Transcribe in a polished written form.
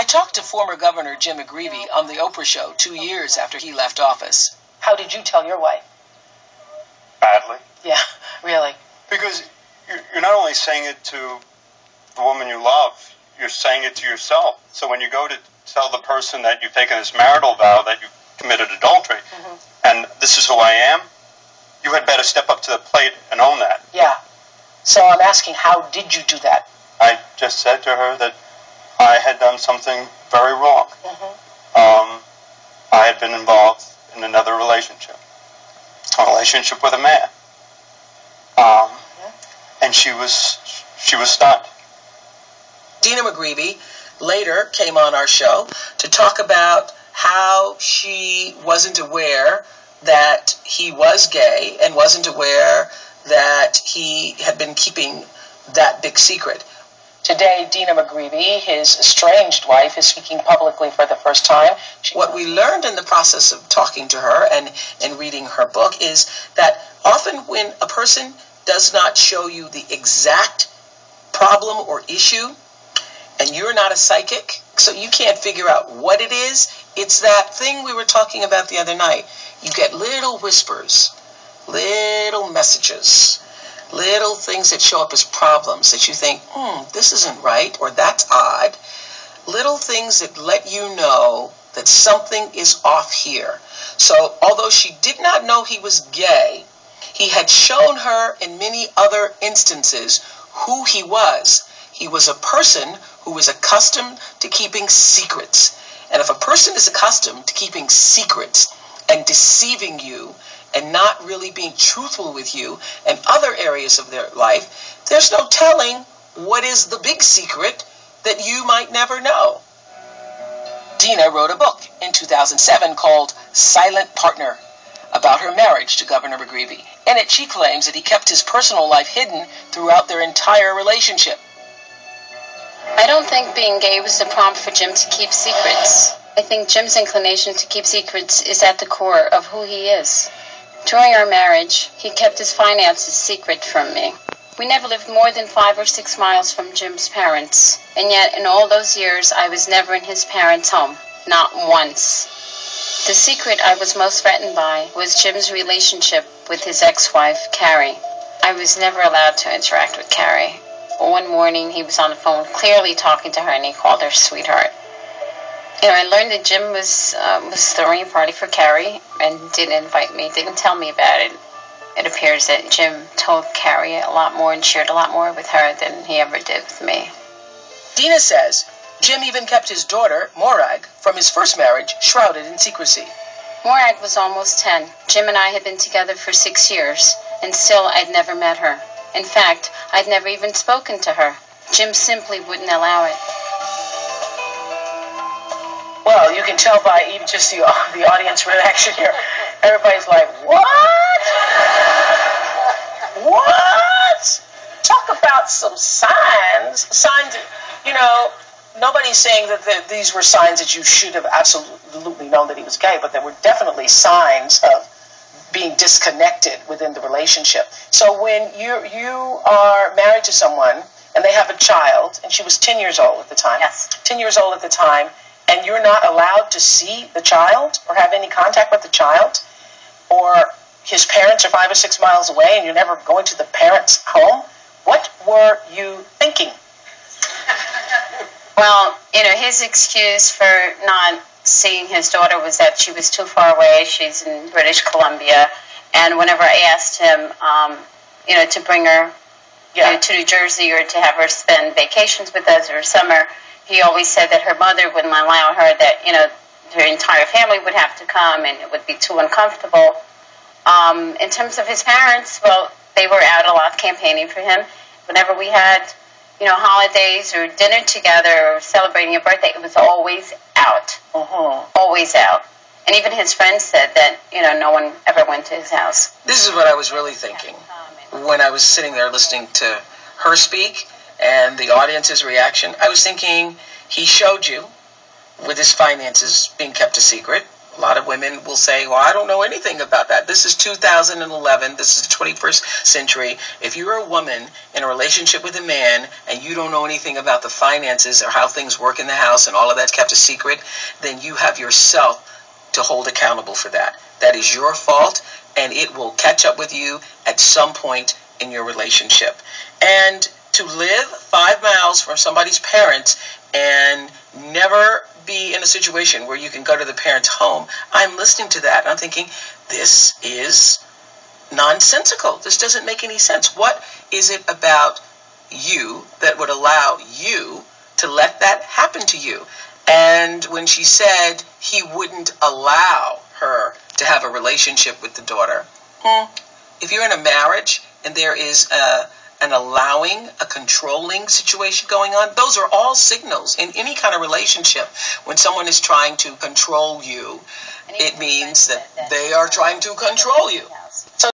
talked to former Governor Jim McGreevey on the Oprah Show 2 years after he left office. How did you tell your wife? Badly. Yeah, really. Because you're not only saying it to the woman you love, you're saying it to yourself. So when you go to tell the person that you've taken this marital vow that you've committed adultery, and this is who I am, you had better step up to the plate and own that. Yeah. So I'm asking, how did you do that? I just said to her that I had done something very wrong. I had been involved in another relationship, a relationship with a man. And she was stunned. Dina McGreevey later came on our show to talk about how she wasn't aware that he was gay and wasn't aware that he had been keeping that big secret. Today, Dina McGreevey, his estranged wife, is speaking publicly for the first time. What we learned in the process of talking to her and reading her book is that often when a person does not show you the exact problem or issue, and you're not a psychic, so you can't figure out what it is, it's that thing we were talking about the other night. You get little whispers, little messages, little things that show up as problems that you think, this isn't right, or that's odd. Little things that let you know that something is off here. So although she did not know he was gay, he had shown her in many other instances who he was. He was a person who was accustomed to keeping secrets. And if a person is accustomed to keeping secrets and deceiving you and not really being truthful with you in other areas of their life, there's no telling what is the big secret that you might never know. Dina wrote a book in 2007 called Silent Partner about her marriage to Governor McGreevey. In it, she claims that he kept his personal life hidden throughout their entire relationship. I don't think being gay was the prompt for Jim to keep secrets. I think Jim's inclination to keep secrets is at the core of who he is. During our marriage, he kept his finances secret from me. We never lived more than 5 or 6 miles from Jim's parents, and yet in all those years I was never in his parents' home, not once. The secret I was most threatened by was Jim's relationship with his ex-wife, Carrie. I was never allowed to interact with Carrie. One morning he was on the phone clearly talking to her, and he called her sweetheart. I learned that Jim was throwing a party for Carrie and didn't invite me, didn't tell me about it. It appears that Jim told Carrie a lot more and shared a lot more with her than he ever did with me. Dina says Jim even kept his daughter, Morag, from his first marriage, shrouded in secrecy. Morag was almost 10. Jim and I had been together for 6 years, and still I'd never met her. In fact, I'd never even spoken to her. Jim simply wouldn't allow it. Well, you can tell by even just the audience reaction here. Everybody's like, what? What? Talk about some signs. Signs, nobody's saying that these were signs that you should have absolutely known that he was gay, but there were definitely signs of being disconnected within the relationship. So when you are married to someone and they have a child, and she was 10 years old at the time. Yes. 10 years old at the time, and you're not allowed to see the child or have any contact with the child, or his parents are 5 or 6 miles away and you're never going to the parents' home, what were you thinking? Well, his excuse for not seeing his daughter was that she was too far away. She's in British Columbia. And whenever I asked him, to bring her to New Jersey or to have her spend vacations with us or summer, he always said that her mother wouldn't allow her, that, her entire family would have to come and it would be too uncomfortable. In terms of his parents, well, they were out a lot campaigning for him. Whenever we had, holidays or dinner together or celebrating a birthday, it was always out. Always out. And even his friends said that, no one ever went to his house. This is what I was really thinking when I was sitting there listening to her speak and the audience's reaction. I was thinking he showed you with his finances being kept a secret, A lot of women will say, well, I don't know anything about that. This is 2011. This is the 21st century. If you're a woman in a relationship with a man and you don't know anything about the finances or how things work in the house and all of that's kept a secret, then you have yourself to hold accountable for that. That is your fault, and it will catch up with you at some point in your relationship. And to live 5 miles from somebody's parents and never be in a situation where you can go to the parents' home, I'm listening to that and I'm thinking, this is nonsensical. This doesn't make any sense. What is it about you that would allow you to let that happen to you? And when she said he wouldn't allow her to have a relationship with the daughter, if you're in a marriage and there is an allowing, a controlling situation going on, those are all signals in any kind of relationship. When someone is trying to control you, it means that they are trying to control you.